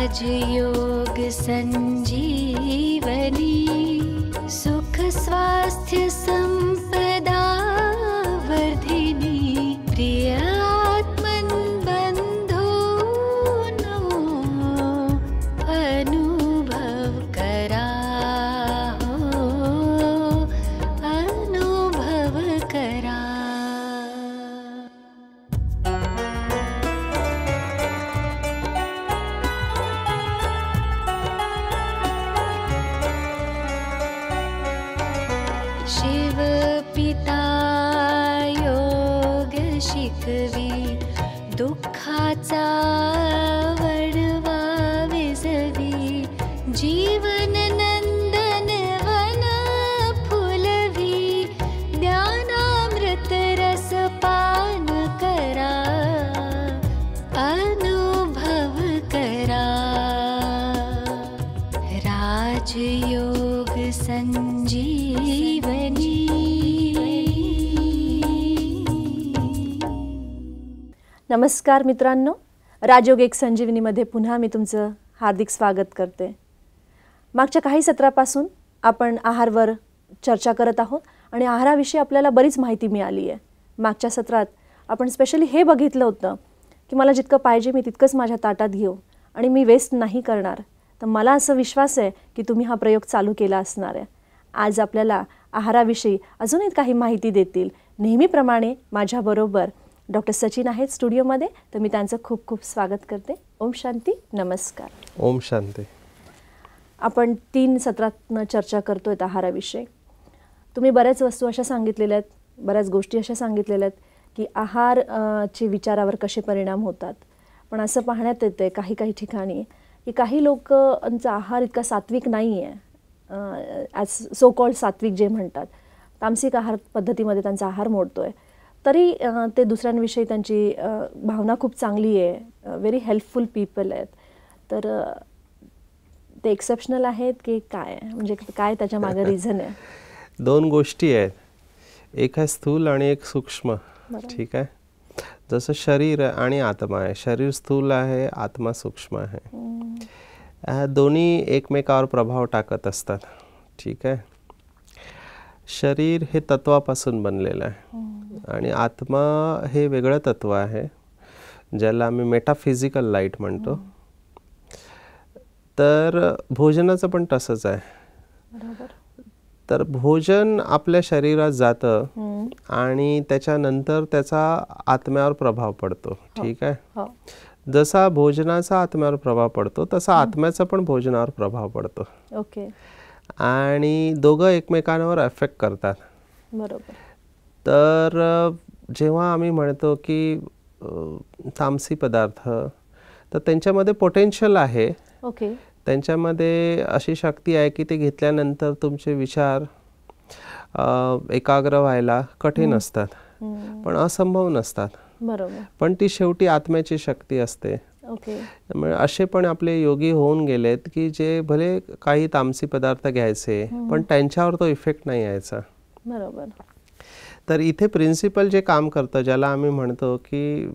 राजयोग संजीवनी सुख स्वास्थ्य संपदा वर्धिनी प्रिय आत्मन बंधूनो अनुभव करा अनुभव करा। शिव पिता योग शिकवी दुःखाचा वडवा विझवी जीवन नंदन वन फुलवी ज्ञानामृत रस पान करा अनुभव करा। राजयोग संजीवनी। नमस्कार मित्रांनो, राजयोग एक संजीवनीमध्ये पुन्हा मी तुमचं हार्दिक स्वागत करते। मागच्या काही सत्रापासून आपण आहारवर चर्चा करत आहोत आणि आहाराविषयी आपल्याला बरीच माहिती मिळाली आहे। मागच्या सत्रात आपण स्पेशली हे बघितलं होतं की मला जितकं पाहिजे मी तितकंच माझ्या ताटात घेऊ आणि मी वेस्ट नाही करणार। तर मला असं विश्वास आहे की तुम्ही हा प्रयोग चालू केला असणार आहे। आज आपल्याला आहाराविषयी अजूनही काही माहिती देतील नेहमीप्रमाणे माझ्याबरोबर डॉक्टर सचिन आहेत स्टुडिओमध्ये, तर मी त्यांचं खूप खूप स्वागत करते। ओम शांती, नमस्कार। ओम शांती। आपण 3 सत्रातनं चर्चा करतोय आहाराविषयी। तुम्ही बऱ्याच वस्तू अशा सांगितलेल्या आहेत, बऱ्याच गोष्टी अशा सांगितलेल्या आहेत की आहार चे विचारावर कसे परिणाम होतात। पण असं पाहण्यात येते काही काही ठिकाणी की काही लोकांचा आहार इतका सात्विक नाही आहे, ॲज सो कॉल्ड सात्विक जे म्हणतात, तामसिक आहार पद्धतीमध्ये त्यांचा आहार मोडतोय, तरी ते दुसऱ्यांविषयी त्यांची भावना खूप चांगली आहे, व्हेरी हेल्पफुल पीपल आहेत। तर ते एक्सेप्शनल आहेत की काय, म्हणजे काय त्याच्या मागे रिझन आहे? 2 गोष्टी आहेत, एक आहे स्थूल आणि एक सूक्ष्म। ठीक आहे, जसं शरीर आणि आत्मा आहे, शरीर स्थूल आहे, आत्मा सूक्ष्म आहे। दोन्ही एकमेकावर प्रभाव टाकत असतात। ठीक आहे, शरीर हे तत्वापासून बनलेलं आहे आणि आत्मा हे वेगळं तत्व आहे ज्याला आम्ही मेटाफिजिकल लाईट म्हणतो। तर भोजनाचं पण तसंच आहे। तर भोजन आपल्या शरीरात जातं आणि त्याच्यानंतर त्याचा आत्म्यावर प्रभाव पडतो। ठीक आहे, जसा भोजनाचा आत्म्यावर प्रभाव पडतो तसा आत्म्याचा पण भोजनावर प्रभाव पडतो। ओके, आणि दोघं एकमेकांवर अफेक्ट करतात। बरोबर। तर जेव्हा आम्ही म्हणतो की तामसी पदार्थ, तर त्यांच्यामध्ये पोटेन्शियल आहे। ओके, त्यांच्यामध्ये अशी शक्ती आहे की ते घेतल्यानंतर तुमचे विचार एकाग्र व्हायला कठीण असतात, पण असंभव नसतात। बरोबर, पण ती शेवटी आत्म्याची शक्ती असते। ओके, त्यामुळे असे पण आपले योगी होऊन गेलेत की जे भले काही तामसी पदार्थ घ्यायचे पण त्यांच्यावर तो इफेक्ट नाही यायचा। बरोबर। तर इथे प्रिन्सिपल जे काम करतं, ज्याला आम्ही म्हणतो की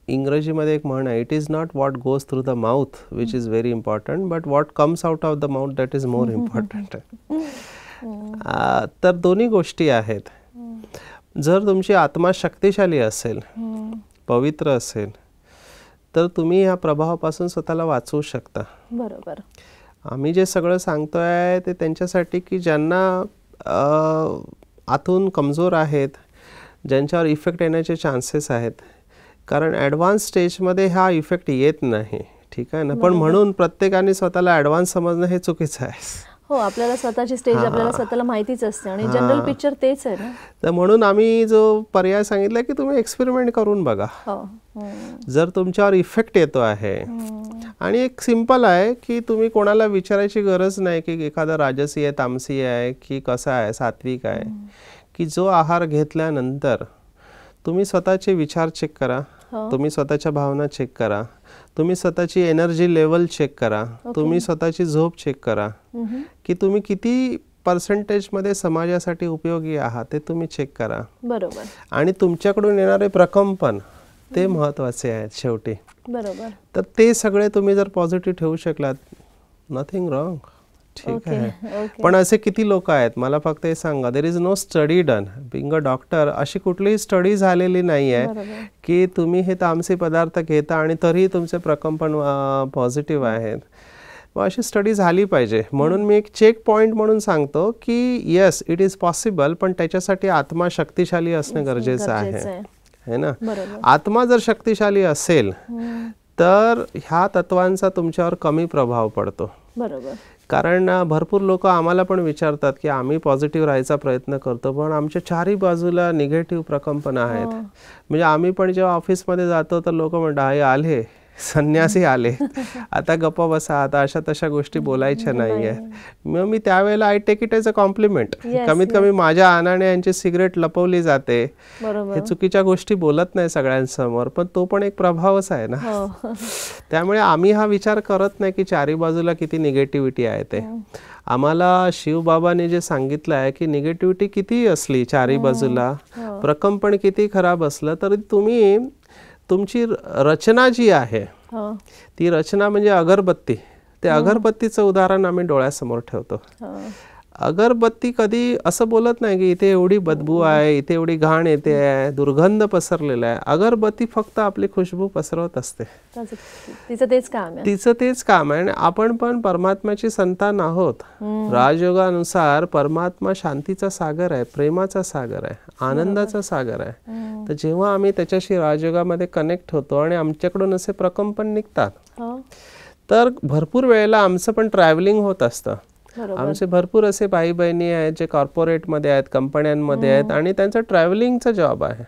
इंग्रजीमध्ये एक म्हण आहे, it is not what goes through the mouth which is very important but what comes out of the mouth that is more important. तर दोन्ही गोष्टी आहेत। जर तुमची आत्मा शक्तिशाली असेल, पवित्र असेल, तर तुम्ही ह्या प्रभावापासून स्वतःला वाचवू शकता। बरोबर। आम्ही जे सगळं सांगतोय ते त्यांच्यासाठी की ज्यांना आतून कमजोर आहेत, ज्यांच्यावर इफेक्ट येण्याचे चान्सेस आहेत, कारण ॲडव्हान्स स्टेजमध्ये हा इफेक्ट येत नाही। ठीक आहे ना, पण म्हणून प्रत्येकाने स्वतःला ॲडव्हान्स समजणं हे चुकीचं आहे। हो, आपल्याला स्वतःची स्टेज आपल्याला स्वतःला माहितीच असते आणि जनरल पिक्चर तेच आहे ना। तर म्हणून आम्ही जो पर्याय सांगितला की तुम्ही एक्सपेरिमेंट करून बघा। जर तुमच्यावर इफेक्ट येतो आहे, आणि एक सिंपल आहे की तुम्ही कोणाला विचारायची गरज नाही की एखादा राजसी आहे, तामसी आहे की कसा आहे, सात्विक आहे, की जो आहार घेतल्यानंतर तुम्ही स्वतःचे विचार चेक करा, तुम्ही स्वतःच्या भावना चेक करा, तुम्ही स्वतःची एनर्जी लेवल चेक करा, तुम्ही स्वतःची झोप चेक करा, की तुम्ही किती पर्सेंटेज मध्ये समाजासाठी उपयोगी आहात ते तुम्ही चेक करा। बरोबर। आणि तुमच्याकडून येणारे प्रकंपन ते महत्वाचे आहेत शेवटी. बरोबर. तर ते सगळे तुम्ही जर पॉझिटिव्ह ठेवू शकलात, नथिंग रॉंग. ठीक आहे. पण असे किती लोक आहेत, मला फक्त हे सांगा, there is no study done. Being a doctor अशी कुठलीही स्टडी झालेली नाही आहे की तुम्ही हे तामसी पदार्थ घेता आणि तरीही तुमचे प्रकंपन पॉझिटिव्ह आहेत. मग अशी स्टडी झाली पाहिजे. म्हणून मी एक चेक पॉईंट म्हणून सांगतो की येस, इट इज पॉसिबल, पण त्याच्यासाठी आत्मा शक्तिशाली असणे गरजेचं आहे, है ना. आत्मा जर शक्तिशाली असेल तर ह्या तत्वांचा तुमच्यावर कमी प्रभाव पडतो. बरोबर. कारण भरपूर लोक आम्हाला पण विचारतात की आम्ही पॉझिटिव्ह राहायचा प्रयत्न करतो, पण आमच्या चारही बाजूला निगेटिव्ह प्रकंपन आहेत. म्हणजे आम्ही पण जेव्हा ऑफिसमध्ये जातो तर लोक म्हणतात, हे आले संन्यासी आले, आता गप्प बसा, आता अशा तशा गोष्टी बोलायच्या नाही आहेत. मग मी त्यावेळेला I take it as a compliment. कमीत कमी माझ्या आनाने यांची सिगरेट लपवली जाते, हे चुकीच्या गोष्टी बोलत नाही सगळ्यांसमोर, पण तो पण एक प्रभावच आहे ना. त्यामुळे आम्ही हा विचार करत नाही की चारी बाजूला किती निगेटिव्हिटी आहे. ते आम्हाला शिवबाबांनी जे सांगितलं आहे की निगेटिव्हिटी किती असली चारी बाजूला, प्रकंपन किती खराब असलं तरी तुम्ही तुमची रचना जी आहे ती रचना म्हणजे अगरबत्ती. ते अगरबत्तीचं उदाहरण आम्ही डोळ्यासमोर ठेवतो. अगरबत्ती कधी असं बोलत नाही की इथे एवढी बदबू आहे, इथे एवढी घाण येते आहे, दुर्गंध पसरलेला आहे. अगरबत्ती फक्त आपली खुशबू पसरवत असते. तिचं तेच काम आहे. तिचं तेच काम आहे. आणि आपण पण परमात्म्याची संतान आहोत. राजयोगानुसार परमात्मा शांतीचा सागर आहे, प्रेमाचा सागर आहे, आनंदाचा सागर आहे. तर जेव्हा आम्ही त्याच्याशी राजयोगामध्ये कनेक्ट होतो आणि आमच्याकडून असे प्रकंपन निघतात, तर भरपूर वेळेला आमचं पण ट्रॅव्हलिंग होत असतं. आमचे भरपूर असे भाई बहिणी आहेत जे कॉर्पोरेटमध्ये आहेत, कंपन्यांमध्ये आहेत आणि त्यांचं ट्रॅव्हलिंगचा जॉब आहे.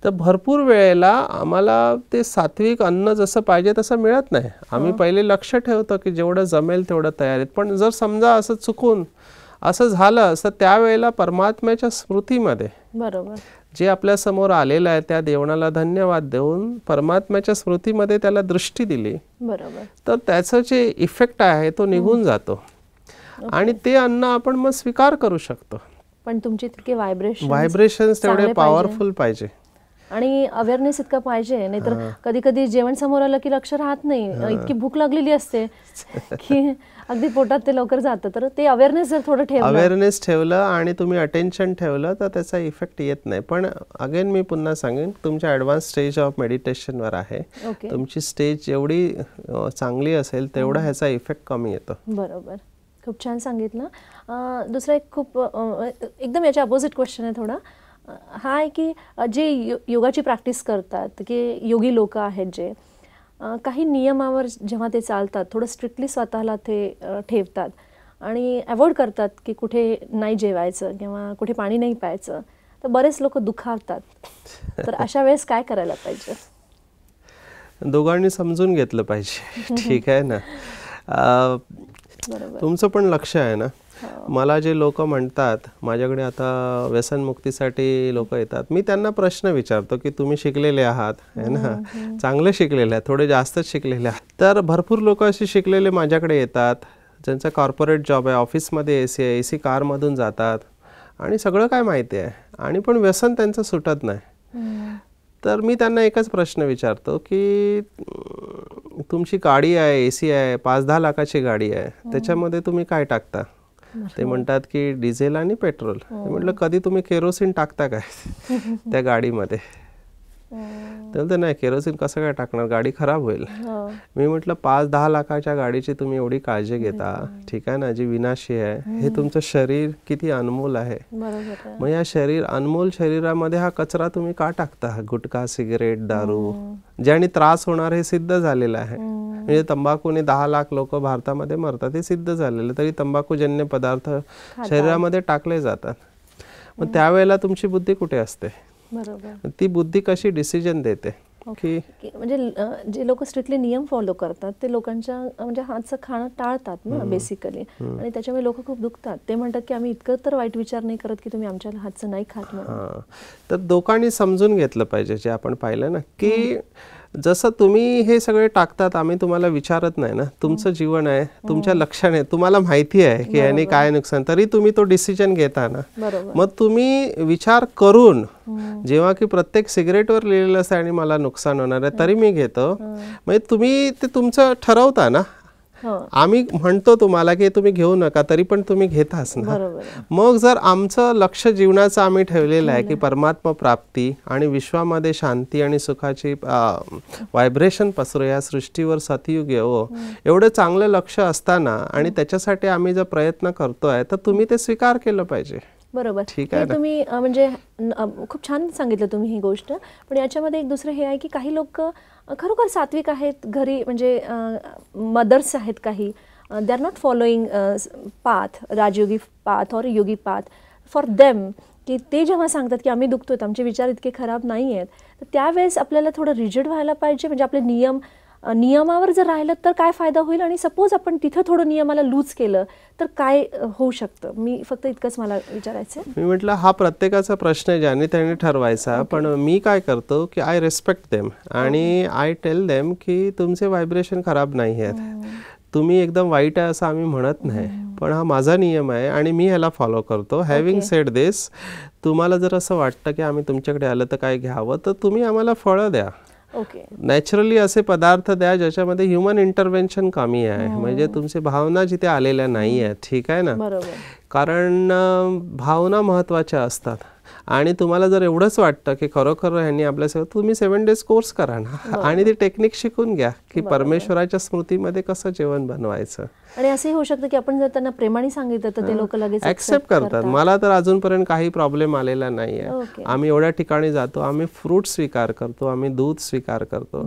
तर भरपूर वेळेला आम्हाला ते सात्विक अन्न जसं पाहिजे तसं मिळत नाही. आम्ही पहिले लक्ष ठेवतो की जेवढं जमेल तेवढं तयार आहेत, पण जर समजा असं चुकून असं झालं तर त्यावेळेला परमात्म्याच्या स्मृतीमध्ये जे आपल्या समोर आलेलं आहे त्या देवणाला धन्यवाद देऊन परमात्म्याच्या स्मृतीमध्ये त्याला दृष्टी दिली, तर त्याचं जे इफेक्ट आहे तो निघून जातो आणि ते अन्न आपण मग स्वीकार करू शकतो. पण तुमची तितके व्हायब्रेशन्स तेवढे पॉवरफुल पाहिजे आणि अवेअरनेस इतका पाहिजे. नाहीतर कधी कधी जेवण समोर आलं की लक्ष राहत नाही, इतकी भूक लागलेली असते की अगदी पोटात ते लवकर जातं. तर ते अवेअरनेस जर थोडं ठेवलं आणि तुम्ही अटेन्शन ठेवलं तर त्याचा इफेक्ट येत नाही. पण अगेन मी पुन्हा सांगेन, तुमच्या ॲडव्हान्स स्टेज ऑफ मेडिटेशनवर आहे. तुमची स्टेज जेवढी चांगली असेल तेवढा ह्याचा इफेक्ट कमी येतो. बरोबर. खूप छान सांगितलं. दुसरा एक खूप एकदम याच्या अपोजिट क्वेश्चन आहे थोडा, हा आहे की जे योगाची प्रॅक्टिस करतात की योगी लोक आहेत जे काही नियमावर जेव्हा ते चालतात, थोडं स्ट्रिक्टली स्वतःला ते ठेवतात आणि अवॉइड करतात की कुठे नाही जेवायचं किंवा कुठे पाणी नाही प्यायचं, तर बरेच लोक दुखावतात. तर अशा वेळेस काय करायला पाहिजे? दोघांनी समजून घेतलं पाहिजे. ठीक आहे ना. तुमचं पण लक्ष आहे ना. मला जे लोक म्हणतात, माझ्याकडे आता व्यसनमुक्तीसाठी लोक येतात, मी त्यांना प्रश्न विचारतो की तुम्ही शिकलेले आहात, है ना, चांगले शिकलेले आहात, थोडे जास्तच शिकलेले आहात. तर भरपूर लोक असे शिकलेले माझ्याकडे येतात ज्यांचा कॉर्पोरेट जॉब आहे, ऑफिसमध्ये एसी आहे, एसी कारमधून जातात आणि सगळं काय माहिती आहे आणि पण व्यसन त्यांचं सुटत नाही. तर मी त्यांना एकच प्रश्न विचारतो की तुमची गाडी आहे, एसी आहे, 5-10 लाखाची गाडी आहे, त्याच्यामध्ये तुम्ही काय टाकता? ते म्हणतात की डिझेल आणि पेट्रोल. म्हटलं कधी तुम्ही केरोसिन टाकता काय त्या गाडीमध्ये? तर नाही, केरोसिन कसं काय टाकणार, गाडी खराब होईल. मी म्हटलं 5-10 लाखाच्या गाडीची तुम्ही एवढी काळजी घेता, ठीक आहे ना, जी विनाशी आहे. हे तुमचं शरीर किती अनमोल आहे. मग या अनमोल शरीरामध्ये हा कचरा तुम्ही का टाकता? गुटखा, सिगरेट, दारू, ज्याने त्रास होणार हे सिद्ध झालेलं आहे. म्हणजे तंबाखूने 10 लाख लोक भारतामध्ये मरतात, हे सिद्ध झालेलं, तरी तंबाखूजन्य पदार्थ शरीरामध्ये टाकले जातात. मग त्यावेळेला तुमची बुद्धी कुठे असते? ती बुद्धी कशी डिसिजन देते? की म्हणजे जे लोक स्ट्रिक्टली नियम फॉलो करतात ते लोकांच्या म्हणजे हातचं खाणं टाळतात ना बेसिकली, आणि त्याच्यामुळे लोक खूप दुखतात. ते म्हणतात की आम्ही इतकं तर वाईट विचार नाही करत की तुम्ही आमच्या हातचं नाही खात म्हणून. तर लोकांनी समजून घेतलं पाहिजे, जे आपण पाहिलं ना की जसं तुम्ही हे सगळे टाकतात, आम्ही तुम्हाला विचारत नाही ना, तुमचं जीवन आहे, तुमच्या लक्षाने तुम्हाला माहिती आहे की याने काय नुकसान, तरी तुम्ही तो डिसिजन घेता ना. मग तुम्ही विचार करून, जेव्हा की प्रत्येक सिगरेटवर लिहिलेलं असतं आणि मला नुकसान होणार आहे तरी मी घेतो, म्हणजे तुम्ही ते तुमचं ठरवता ना. आम्ही म्हणतो तुम्हाला की तुम्ही घेऊ नका, तरी पण तुम्ही घेताच ना. मग जर आमचं लक्ष जीवनाचं आम्ही ठेवलेलं आहे की परमात्मा प्राप्ती आणि विश्वामध्ये शांती आणि सुखाची व्हायब्रेशन पसरो, या सृष्टीवर सतयुग येवो, एवढं चांगलं लक्ष असताना आणि त्याच्यासाठी आम्ही जर प्रयत्न करतोय तर तुम्ही ते स्वीकार केलं पाहिजे. बरोबर, ठीक आहे. तुम्ही म्हणजे खूप छान सांगितलं तुम्ही ही गोष्ट. पण याच्यामध्ये एक दुसरं हे आहे की काही लोक खरोखर सात्विक आहेत घरी, म्हणजे मदर्स आहेत काही, they are not following path, rajyogi path और योगी पाथ. फॉर देम की ते जेव्हा सांगतात की आम्ही दुखतोय, आमचे विचार इतके खराब नाही आहेत, तर त्यावेळेस आपल्याला थोडं रिजिड व्हायला पाहिजे. म्हणजे आपले नियमावर जर राहिलं तर काय फायदा होईल, आणि सपोज आपण तिथं थोडं नियमाला लूज केलं तर काय होऊ शकतं. मी फक्त इतकंच मला विचारायचं. मी म्हटलं हा प्रत्येकाचा प्रश्न आहे, ज्याने त्याने ठरवायचा. पण मी काय करतो की आय रिस्पेक्ट देम आणि आय टेल देम की तुमचे व्हायब्रेशन खराब नाही आहेत, तुम्ही एकदम वाईट आहे असं आम्ही म्हणत नाही, पण हा माझा नियम आहे आणि मी ह्याला फॉलो करतो. हॅव्हिंग सेड दिस, तुम्हाला जर असं वाटतं की आम्ही तुमच्याकडे आलं तर काय घ्यावं, तर तुम्ही आम्हाला फळं द्या. नॅचरली असे पदार्थ द्या ज्याच्यामध्ये ह्युमन इंटरव्हेन्शन कमी आहे, म्हणजे तुमचे भावना जिथे आलेल्या नाही आहेत. ठीक आहे ना, कारण भावना महत्त्वाच्या असतात. आणि तुम्हाला जर एवढंच वाटतं की खरोखर ह्यांनी आपल्यासोबत, तुम्ही 7 days कोर्स करा ना आणि ती टेक्निक शिकून घ्या की परमेश्वराच्या स्मृतीमध्ये कसं जेवण बनवायचं. आणि असंही होऊ शकतं की आपण जर त्यांना प्रेमाने सांगितलं तर ते लोक लगेच ऍक्सेप्ट करतात. मला तर अजूनपर्यंत काही प्रॉब्लेम आलेला नाही आहे. आम्ही एवढ्या ठिकाणी जातो, आम्ही फ्रूट स्वीकार करतो, आम्ही दूध स्वीकार करतो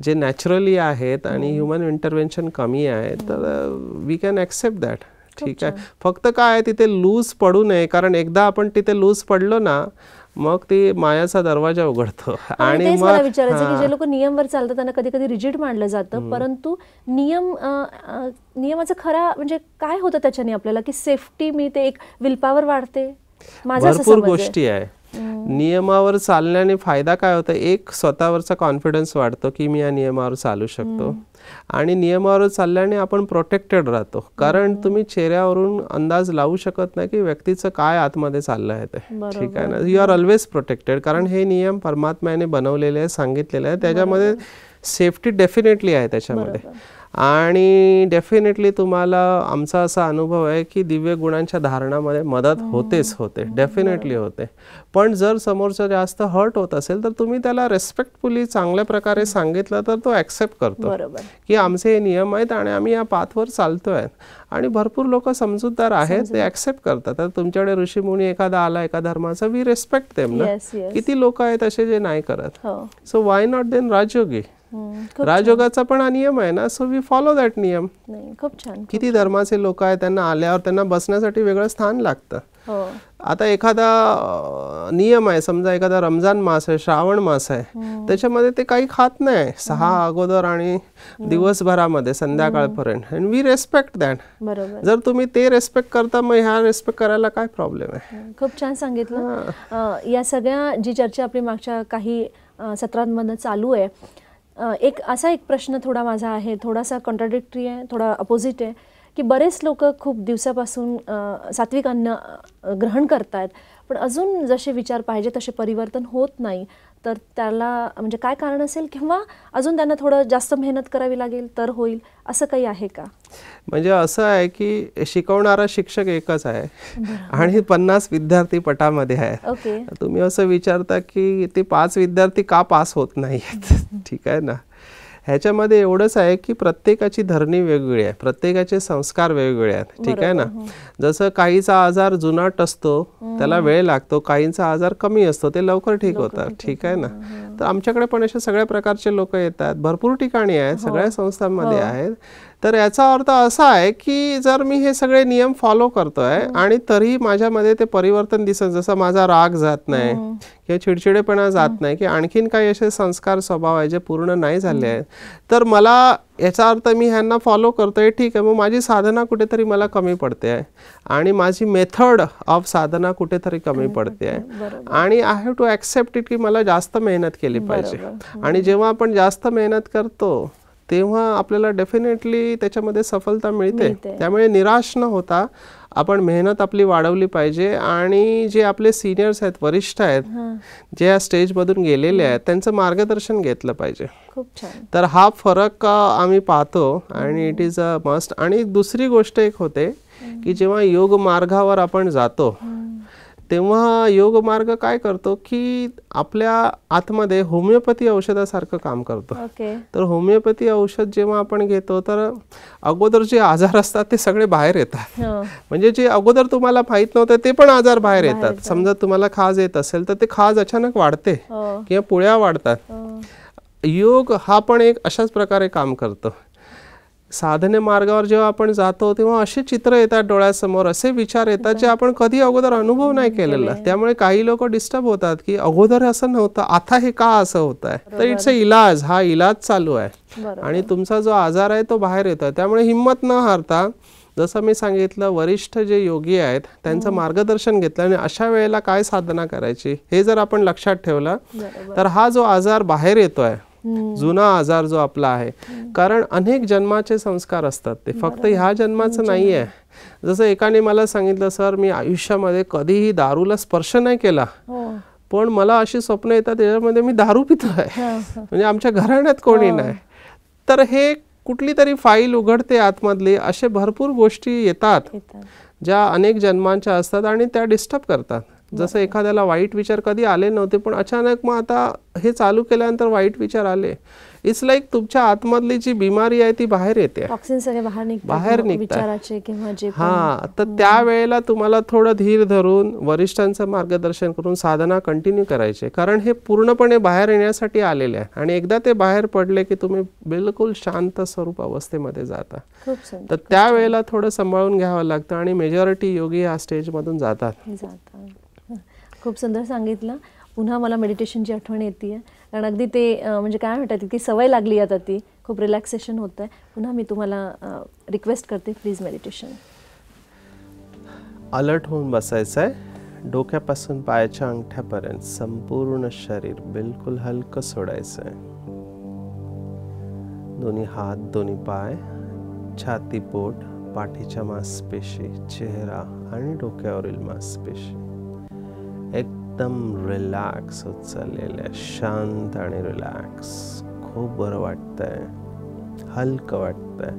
जे नॅचरली आहेत आणि ह्युमन इंटरव्हेन्शन कमी आहे, तर वी कॅन ऍक्सेप्ट दॅट. ठीक आहे. फक्त काय तिथे लूज पडू नये, कारण एकदा आपण तिथे लूज पडलो ना मग ते मायाचा दरवाजा उघडतो. आणि मला विचारायचं की जे लोक नियमवर चालतात त्यांना कधी कधी रिजिड मानलं जातं, परंतु नियमाचं खरा म्हणजे काय होतं त्याच्याने आपल्याला, की सेफ्टी मिळते, एक विल पॉवर वाढते, भरपूर गोष्टी आहे. नियमावर चालण्याने फायदा काय होतं, एक स्वतःवरचा कॉन्फिडन्स वाढतो की मी या नियमावर चालू शकतो, आणि नियमावर चालल्याने आपण प्रोटेक्टेड राहतो. कारण तुम्ही चेहऱ्यावरून अंदाज लावू शकत नाही की व्यक्तीचं काय आतमध्ये चाललं आहे ते. ठीक आहे ना, यू आर ऑलवेज प्रोटेक्टेड, कारण हे नियम परमात्म्याने बनवलेले आहे, सांगितलेले आहे. त्याच्यामध्ये सेफ्टी डेफिनेटली आहे त्याच्यामध्ये. आणि डेफिनेटली तुम्हाला आमचा असा अनुभव आहे की दिव्य गुणांच्या धारणामध्ये मदत होतेच होते, डेफिनेटली होते. पण जर समोरचा जास्त हर्ट होत असेल तर तुम्ही त्याला रेस्पेक्टफुली चांगल्या प्रकारे सांगितलं तर तो ऍक्सेप्ट करतो की आमचे हे नियम आहेत आणि आम्ही या पाथवर चालतोय. आणि भरपूर लोक समजूतदार आहेत, ते ऍक्सेप्ट करतात. तर तुमच्याकडे ऋषीमुनी एखादा आला एका धर्माचा, वी रेस्पेक्ट देम ना. किती लोक आहेत असे जे नाही करत. So why not then rajyogi. राजयोगाचा पण हा नियम आहे ना, सो वी फॉलो दॅट नियम. खूप छान. किती धर्माचे लोक आहेत, त्यांना आल्यावर त्यांना बसण्यासाठी वेगळं स्थान लागतं. आता एखादा नियम आहे, समजा एखादा रमजान मास आहे, श्रावण मास आहे, त्याच्यामध्ये ते काही खात नाही 6 अगोदर आणि दिवसभरामध्ये संध्याकाळपर्यंत, अँड वी रेस्पेक्ट दॅट. जर तुम्ही ते रेस्पेक्ट करता, मग ह्या रेस्पेक्ट करायला काय प्रॉब्लेम आहे. खूप छान सांगितलं. या सगळ्या जी चर्चा आपली मागच्या काही सत्रांमधून चालू आहे, असा एक प्रश्न थोडा माझा आहे, थोडासा कॉन्ट्राडिक्टरी आहे, थोडा अपोजिट आहे, की बरेच लोक खूप दिवसापासून सात्विक अन्न ग्रहण करतायत, पण अजून जसे विचार पाहिजे तसे परिवर्तन होत नाही. तर त्याला म्हणजे काय कारण असेल, किंवा अजून त्यांना थोडं जास्त मेहनत करावी लागेल तर होईल, असं काही आहे का? म्हणजे असं आहे की शिकवणारा शिक्षक एकच आहे आणि 50 विद्यार्थी पटामध्ये आहेत. तुम्ही असं विचारता की ते 5 विद्यार्थी का पास होत नाहीत. ठीक आहे ना, ह्याच्यामध्ये एवढंच आहे की प्रत्येकाची धरणी वेगवेगळी आहे, प्रत्येकाचे संस्कार वेगवेगळे आहेत. ठीक आहे ना, जसं काहीचा आजार जुनाट असतो, त्याला वेळ लागतो, काहींचा आजार कमी असतो, ते लवकर ठीक होतात. ठीक आहे ना, तर आमच्याकडे पण अशा सगळ्या प्रकारचे लोक येतात, भरपूर ठिकाणी आहेत, सगळ्या संस्थांमध्ये आहेत. तर याचा अर्थ असा आहे की जर मी हे सगळे नियम फॉलो करतोय आणि तरी माझ्यामध्ये ते परिवर्तन दिसत, जसं माझा राग जात नाही किंवा चिडचिडेपणा जात नाही, की आणखीन काही असे संस्कार स्वभाव आहे जे पूर्ण नाही झाले आहेत, तर मला याचा अर्थ मी ह्यांना फॉलो करतोय, ठीक आहे, मग माझी साधना कुठेतरी मला कमी पडते आहे आणि माझी मेथड ऑफ साधना कुठेतरी कमी पडते आहे आणि I have to accept it की मला जास्त मेहनत केली पाहिजे. आणि जेव्हा आपण जास्त मेहनत करतो तेव्हा आपल्याला डेफिनेटली त्याच्यामध्ये सफलता मिळते. त्यामुळे निराश न होता आपण मेहनत आपली वाढवली पाहिजे आणि जे आपले सिनियर्स आहेत, वरिष्ठ आहेत, जे या स्टेजमधून गेलेले आहेत, त्यांचं मार्गदर्शन घेतलं पाहिजे. खूप छान. तर हा फरक आम्ही पाहतो आणि इट इज अ मस्ट. आणि दुसरी गोष्ट एक होते की जेव्हा योग मार्गावर आपण जातो तेव्हा योग मार्ग काय करतो की आपल्या आतमध्ये होमिओपॅथी औषधासारखं काम करतो. तर होमिओपॅथी औषध जेव्हा आपण घेतो तर अगोदर जे आजार असतात ते सगळे बाहेर येतात. म्हणजे जे अगोदर तुम्हाला माहित नव्हतं ते पण आजार बाहेर येतात. समजा तुम्हाला खाज येत असेल तर ते खाज अचानक वाढते किंवा पुळ्या वाढतात. योग हा पण एक अशाच प्रकारे काम करतो. साधने मार्गावर जेव्हा आपण जातो तेव्हा असे चित्र येतात डोळ्यासमोर, असे विचार येतात जे आपण कधी अगोदर अनुभव नाही केलेला. त्यामुळे काही लोक डिस्टर्ब होतात की अगोदर असं नव्हतं, आता हे का असं होत आहे. तर इट्स अ इलाज, हा इलाज चालू आहे आणि तुमचा जो आजार आहे तो बाहेर येतो. त्यामुळे हिंमत न हारता, जसं मी सांगितलं, वरिष्ठ जे योगी आहेत त्यांचं मार्गदर्शन घेतलं आणि अशा वेळेला काय साधना करायची हे जर आपण लक्षात ठेवलं तर हा जो आजार बाहेर येतोय, जुना आजार जो आपला आहे, कारण अनेक जन्माचे संस्कार असतात, ते फक्त ह्या जन्माचं नाही आहे. जसं एकाने मला सांगितलं, सर मी आयुष्यामध्ये कधीही दारूला स्पर्श नाही केला पण मला अशी स्वप्न येतात त्याच्यामध्ये मी दारू पितो आहे, म्हणजे आमच्या घराण्यात कोणी नाही. तर हे कुठली तरी फाईल उघडते आतमधली, असे भरपूर गोष्टी येतात ज्या अनेक जन्मांच्या असतात आणि त्या डिस्टर्ब करतात. जसं एखाद्याला वाईट विचार कधी आले नव्हते पण अचानक मग आता हे चालू केल्यानंतर वाईट विचार आले. इट्स लाईक तुमच्या आतमधली जी बिमारी आहे ती बाहेर येते, बाहेर निघते. हा, तर त्यावेळेला तुम्हाला थोडं धीर धरून वरिष्ठांचं मार्गदर्शन करून साधना कंटिन्यू करायची, कारण हे पूर्णपणे बाहेर येण्यासाठी आलेले आहे आणि एकदा ते बाहेर पडले की तुम्ही बिलकुल शांत स्वरूप अवस्थेमध्ये जाता. तर त्यावेळेला थोडं सांभाळून घ्यावं लागतं आणि मेजॉरिटी योगी या स्टेजमधून जातात. खूप सुंदर सांगितलं. पुन्हा मला मेडिटेशनची आठवण येते, कारण अगदी ते म्हणजे काय म्हणतात की सवय लागली आता, ती खूप रिलॅक्सेशन होतं आहे. पुन्हा मी तुम्हाला रिक्वेस्ट करते, प्लीज मेडिटेशन. अलर्ट होऊन बसायचं आहे. डोक्यापासून पायाच्या अंगठ्यापर्यंत संपूर्ण शरीर बिलकुल हलकं सोडायचं आहे. दोन्ही हात, दोन्ही पाय, छाती, पोट, पाठीच्या मांसपेशी, चेहरा आणि डोक्यावरील मांसपेशी एकदम रिलॅक्स होत चाललेल्या, शांत आणि रिलॅक्स. खूप बरं वाटतंय, हलकं वाटतंय.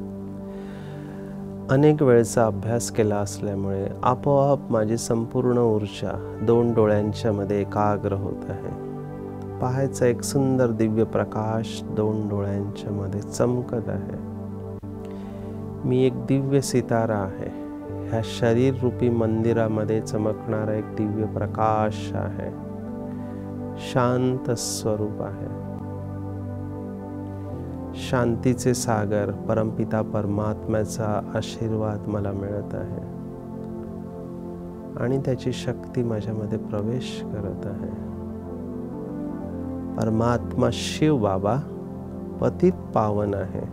अनेक वेळचा अभ्यास केला असल्यामुळे आपोआप माझी संपूर्ण ऊर्जा दोन डोळ्यांच्या मध्ये एकाग्र होत आहे. पाहायचा एक सुंदर दिव्य प्रकाश दोन डोळ्यांच्या मध्ये चमकत आहे. मी एक दिव्य सितारा आहे. ह्या शरीर रूपी मंदिरामध्ये चमकणारा एक दिव्य प्रकाश आहे. शांत स्वरूप आहे. शांतीचे सागर परमपिता परमात्म्याचा आशीर्वाद मला मिळत आहे आणि त्याची शक्ती माझ्यामध्ये प्रवेश करत आहे. परमात्मा शिव बाबा पतित पावन आहे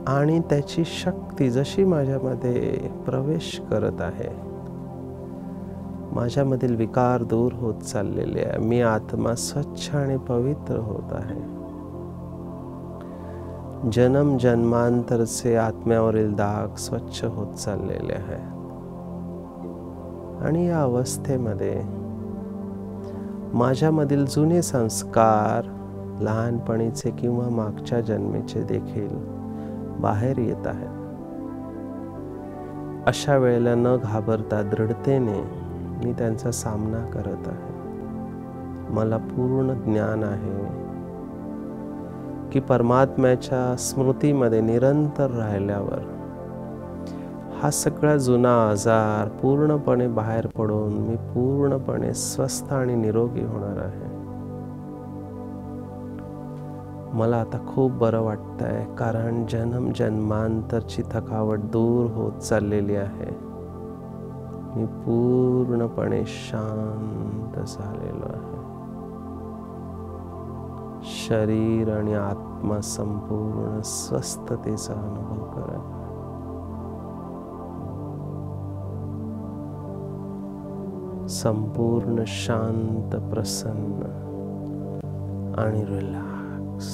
आणि त्याची शक्ती जशी माझ्यामध्ये प्रवेश करत आहे, माझ्यामधील विकार दूर होत चाललेले आहे. मी आत्मा स्वच्छ आणि पवित्र होत आहे. जन्म जन्मांतरचे आत्म्यावरील दाग स्वच्छ होत चाललेले आहे आणि या अवस्थेमध्ये माझ्यामधील जुने संस्कार, लहानपणीचे किंवा मागच्या जन्मीचे देखील बाहेर येत आहेत. अशा वेळेला न घाबरता दृढतेने मी त्यांचा सामना करत आहे. मला पूर्ण ज्ञान आहे की परमात्म्याच्या स्मृतीमध्ये निरंतर राहिल्यावर हा सगळा जुना आजार पूर्णपणे बाहेर पडून मी पूर्णपणे स्वस्थ आणि निरोगी होणार आहे. मला आता खूप बरं वाटतंय, कारण जन्म जन्मांतरची थकावट दूर होत चाललेली आहे. मी पूर्णपणे शांत झालेलो आहे. शरीर आणि आत्मा संपूर्ण स्वस्थतेचा अनुभव करा. संपूर्ण शांत, प्रसन्न आणि रिलॅक्स.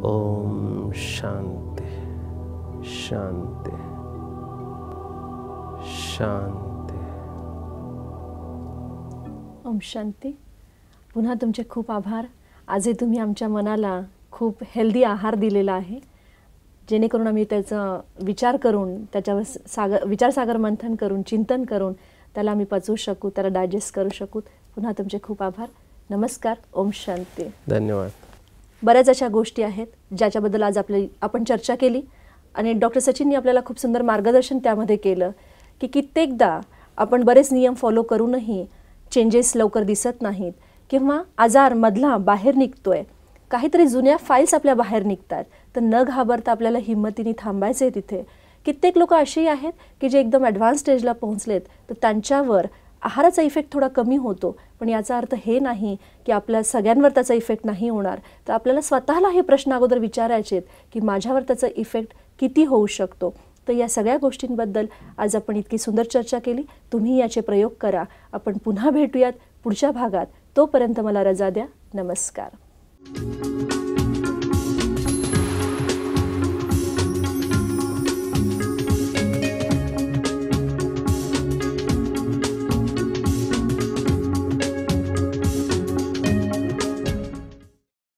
ओम शांती शांती शांती. ओम शांती. पुन्हा तुमचे खूप आभार. आजही तुम्ही आमच्या मनाला खूप हेल्दी आहार दिलेला आहे, जेणेकरून आम्ही त्याचा विचार करून, त्याच्यावर विचारसागर मंथन करून, चिंतन करून त्याला आम्ही पचवू शकू, त्याला डायजेस्ट करू शकू. पुन्हा तुमचे खूप आभार. नमस्कार. ओम शांती. धन्यवाद. बऱ्याच अशा गोष्टी आहेत ज्याच्याबद्दल आज आपण चर्चा केली आणि डॉक्टर सचिननी आपल्याला खूप सुंदर मार्गदर्शन त्यामध्ये केलं की कित्येकदा आपण बरेच नियम फॉलो करूनही चेंजेस लवकर दिसत नाहीत किंवा आजार मधला बाहेर निघतोय, काहीतरी जुन्या फाईल्स आपल्या बाहेर निघतात, तर न घाबरता आपल्याला हिंमतीने थांबायचं आहे तिथे. कित्येक लोक अशी आहेत की जे एकदम ॲडव्हान्स स्टेजला पोहोचलेत, तर त्यांच्यावर आहाराचा इफेक्ट थोडा कमी होतो, पण याचा अर्थ हे नाही की आपल्या सगळ्यांवर त्याचा इफेक्ट नाही होणार. तर आपल्याला स्वतःला हे प्रश्न अगोदर विचारायचे आहेत की माझ्यावर त्याचा इफेक्ट किती होऊ शकतो. तर या सगळ्या गोष्टींबद्दल आज आपण इतकी सुंदर चर्चा केली. तुम्ही याचे प्रयोग करा. आपण पुन्हा भेटूयात पुढच्या भागात. तोपर्यंत मला रजा द्या. नमस्कार.